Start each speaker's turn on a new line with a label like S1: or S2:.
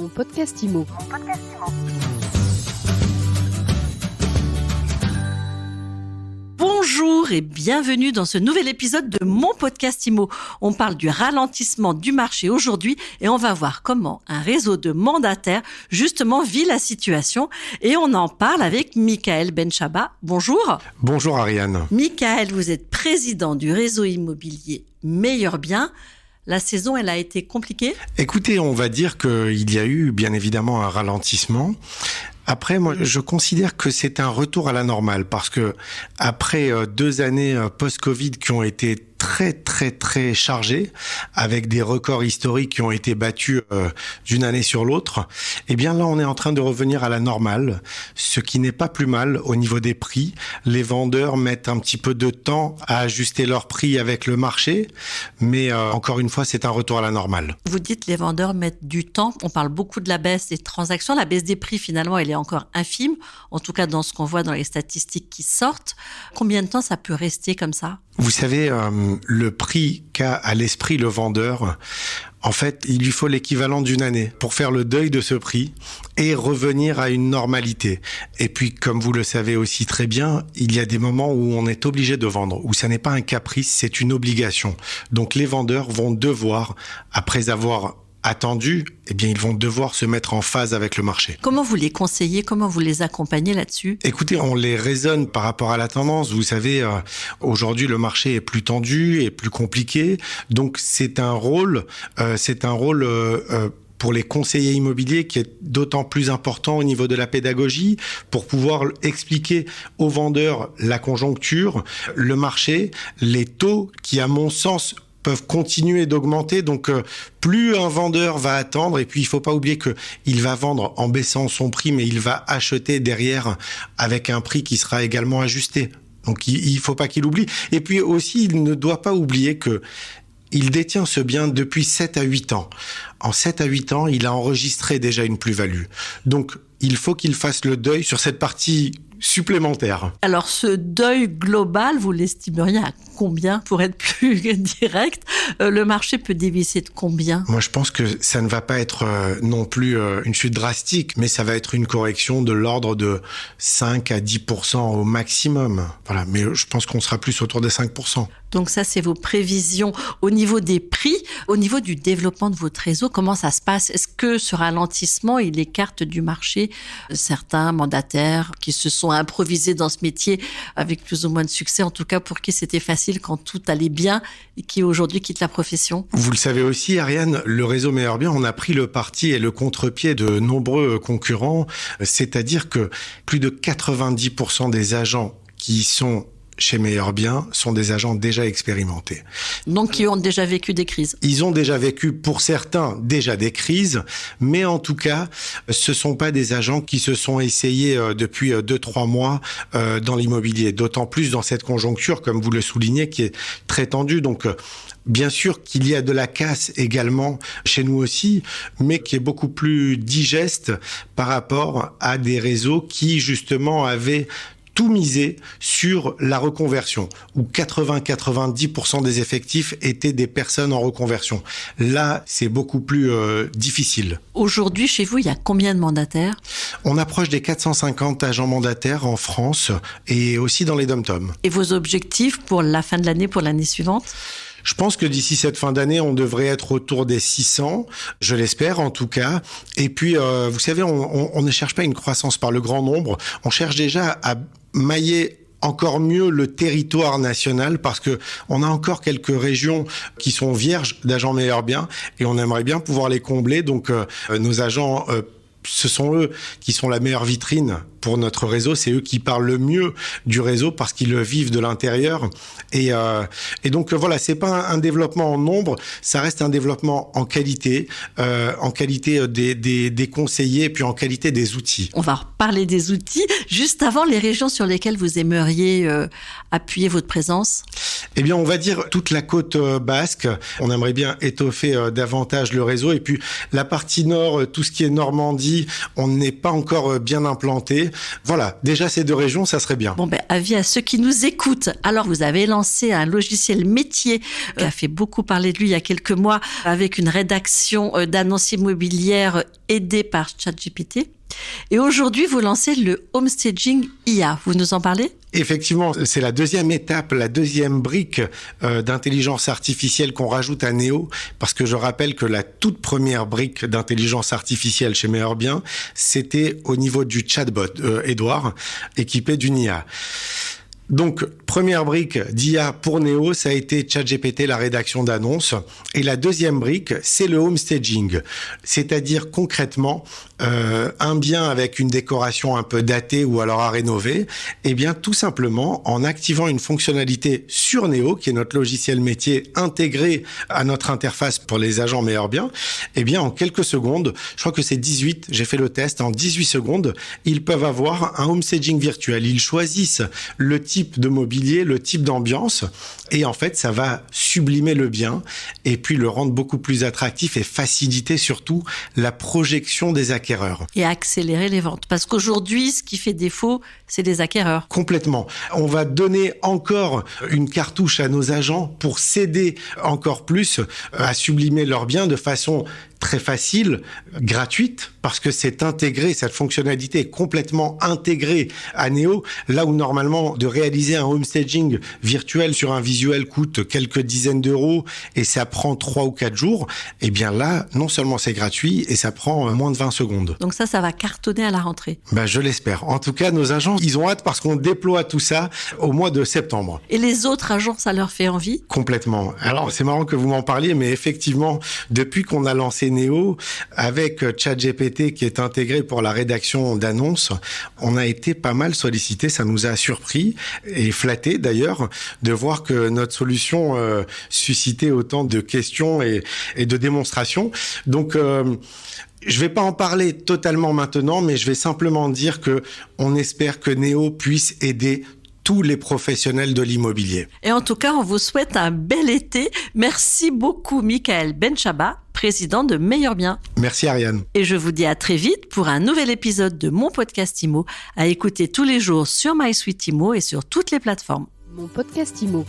S1: Mon podcast IMO.
S2: Bonjour et bienvenue dans ce nouvel épisode de mon podcast IMO. On parle du ralentissement du marché aujourd'hui et on va voir comment un réseau de mandataires justement vit la situation. Et on en parle avec Michael Benchaba. Bonjour.
S3: Bonjour Ariane.
S2: Michael, vous êtes président du réseau immobilier Meilleur Bien. La saison, elle a été compliquée ?
S3: Écoutez, on va dire qu'il y a eu bien évidemment un ralentissement. Après, moi, je considère que c'est un retour à la normale parce que après 2 années post-Covid qui ont été très chargées, avec des records historiques qui ont été battus d'une année sur l'autre, eh bien là, on est en train de revenir à la normale, ce qui n'est pas plus mal au niveau des prix. Les vendeurs mettent un petit peu de temps à ajuster leurs prix avec le marché, mais encore une fois, c'est un retour à la normale.
S2: Vous dites les vendeurs mettent du temps. On parle beaucoup de la baisse des transactions. La baisse des prix, finalement, elle est encore infime, en tout cas dans ce qu'on voit dans les statistiques qui sortent. Combien de temps ça peut rester comme ça ?
S3: Vous savez, le prix qu'a à l'esprit le vendeur, en fait, il lui faut l'équivalent d'une année pour faire le deuil de ce prix et revenir à une normalité. Et puis, comme vous le savez aussi très bien, il y a des moments où on est obligé de vendre, où ça n'est pas un caprice, c'est une obligation. Donc, les vendeurs vont devoir, après avoir attendu, eh bien, ils vont devoir se mettre en phase avec le marché.
S2: Comment vous les conseillez ? Comment vous les accompagnez là-dessus ?
S3: Écoutez, on les raisonne par rapport à la tendance. Vous savez, aujourd'hui, le marché est plus tendu et plus compliqué. Donc, c'est un rôle pour les conseillers immobiliers qui est d'autant plus important au niveau de la pédagogie pour pouvoir expliquer aux vendeurs la conjoncture, le marché, les taux qui, à mon sens, peuvent continuer d'augmenter. Donc, plus un vendeur va attendre, et puis il faut pas oublier que il va vendre en baissant son prix, mais il va acheter derrière avec un prix qui sera également ajusté. Donc, il faut pas qu'il oublie. Et puis aussi, il ne doit pas oublier que il détient ce bien depuis 7 à 8 ans. En 7 à 8 ans, il a enregistré déjà une plus-value. Donc, il faut qu'il fasse le deuil sur cette partie supplémentaire.
S2: Alors, ce deuil global, vous l'estimeriez à combien pour être plus direct ? Le marché peut dévisser de combien ?
S3: Moi, je pense que ça ne va pas être non plus une chute drastique, mais ça va être une correction de l'ordre de 5 à 10% au maximum. Voilà, mais je pense qu'on sera plus autour des 5%.
S2: Donc ça, c'est vos prévisions au niveau des prix. Au niveau du développement de votre réseau, comment ça se passe ? Est-ce que ce ralentissement, il écarte du marché certains mandataires qui se sont improvisés dans ce métier avec plus ou moins de succès, en tout cas pour qui c'était facile quand tout allait bien et qui aujourd'hui quittent la profession ?
S3: Vous le savez aussi, Ariane, le réseau Meilleur Bien, on a pris le parti et le contre-pied de nombreux concurrents, c'est-à-dire que plus de 90% des agents qui sont chez Meilleur Bien sont des agents déjà expérimentés.
S2: Donc, qui ont déjà vécu des crises.
S3: Ils ont déjà vécu, pour certains, déjà des crises, mais en tout cas, ce sont pas des agents qui se sont essayés depuis 2-3 mois dans l'immobilier. D'autant plus dans cette conjoncture, comme vous le soulignez, qui est très tendue. Donc, bien sûr qu'il y a de la casse également chez nous aussi, mais qui est beaucoup plus digeste par rapport à des réseaux qui, justement, avaient tout misé sur la reconversion, où 80-90% des effectifs étaient des personnes en reconversion. Là, c'est beaucoup plus difficile.
S2: Aujourd'hui, chez vous, il y a combien de mandataires ?
S3: On approche des 450 agents mandataires en France et aussi dans les dom-toms.
S2: Et vos objectifs pour la fin de l'année, pour l'année suivante ?
S3: Je pense que d'ici cette fin d'année, on devrait être autour des 600, je l'espère en tout cas. Et puis, vous savez, on ne cherche pas une croissance par le grand nombre, on cherche déjà à mailler encore mieux le territoire national parce que on a encore quelques régions qui sont vierges d'agents Meilleur Bien et on aimerait bien pouvoir les combler. Donc, nos agents, ce sont eux qui sont la meilleure vitrine pour notre réseau, c'est eux qui parlent le mieux du réseau parce qu'ils le vivent de l'intérieur. Et donc voilà, c'est pas un développement en nombre, ça reste un développement en qualité des conseillers et puis en qualité des outils.
S2: On va reparler des outils. Juste avant, les régions sur lesquelles vous aimeriez appuyer votre présence ?
S3: Eh bien, on va dire toute la côte basque. On aimerait bien étoffer davantage le réseau. Et puis, la partie nord, tout ce qui est Normandie, on n'est pas encore bien implanté. Voilà, déjà ces 2 régions, ça serait bien.
S2: Bon, avis à ceux qui nous écoutent. Alors, vous avez lancé un logiciel métier qui a fait beaucoup parler de lui il y a quelques mois avec une rédaction d'annonces immobilières aidée par ChatGPT. Et aujourd'hui, vous lancez le Homestaging IA. Vous nous en parlez ?
S3: Effectivement, c'est la 2e étape, la 2e brique d'intelligence artificielle qu'on rajoute à Néo, parce que je rappelle que la toute première brique d'intelligence artificielle chez Meilleur Bien, c'était au niveau du chatbot Edouard, équipé d'une IA. Donc, première brique d'IA pour Néo, ça a été ChatGPT, la rédaction d'annonces. Et la 2e brique, c'est le homestaging. C'est-à-dire concrètement, un bien avec une décoration un peu datée ou alors à rénover, eh bien, tout simplement, en activant une fonctionnalité sur Néo, qui est notre logiciel métier intégré à notre interface pour les agents Meilleur Bien, eh bien, en quelques secondes, je crois que c'est 18, j'ai fait le test, en 18 secondes, ils peuvent avoir un homestaging virtuel. Ils choisissent le type de mobilier, le type d'ambiance, et en fait, ça va sublimer le bien et puis le rendre beaucoup plus attractif et faciliter surtout la projection des acquéreurs.
S2: Et accélérer les ventes. Parce qu'aujourd'hui, ce qui fait défaut, c'est les acquéreurs.
S3: Complètement. On va donner encore une cartouche à nos agents pour s'aider encore plus à sublimer leurs biens de façon très facile, gratuite, parce que c'est intégré, cette fonctionnalité est complètement intégrée à Néo, là où normalement de réaliser un homestaging virtuel sur un visuel coûte quelques dizaines d'euros et ça prend 3 ou 4 jours, eh bien là, non seulement c'est gratuit et ça prend moins de 20 secondes.
S2: Donc ça va cartonner à la rentrée.
S3: Je l'espère. En tout cas, nos agents, ils ont hâte parce qu'on déploie tout ça au mois de septembre.
S2: Et les autres agents, ça leur fait envie ?
S3: Complètement. Alors, c'est marrant que vous m'en parliez, mais effectivement, depuis qu'on a lancé Néo, avec ChatGPT qui est intégré pour la rédaction d'annonces, on a été pas mal sollicité. Ça nous a surpris et flatté d'ailleurs de voir que notre solution suscitait autant de questions et de démonstrations. Donc, je vais pas en parler totalement maintenant, mais je vais simplement dire que on espère que Néo puisse aider tous les professionnels de l'immobilier.
S2: Et en tout cas, on vous souhaite un bel été. Merci beaucoup, Michael Benchaba, président de Meilleur Bien.
S3: Merci, Ariane.
S2: Et je vous dis à très vite pour un nouvel épisode de mon podcast IMO à écouter tous les jours sur MySuite IMO et sur toutes les plateformes.
S1: Mon podcast IMO.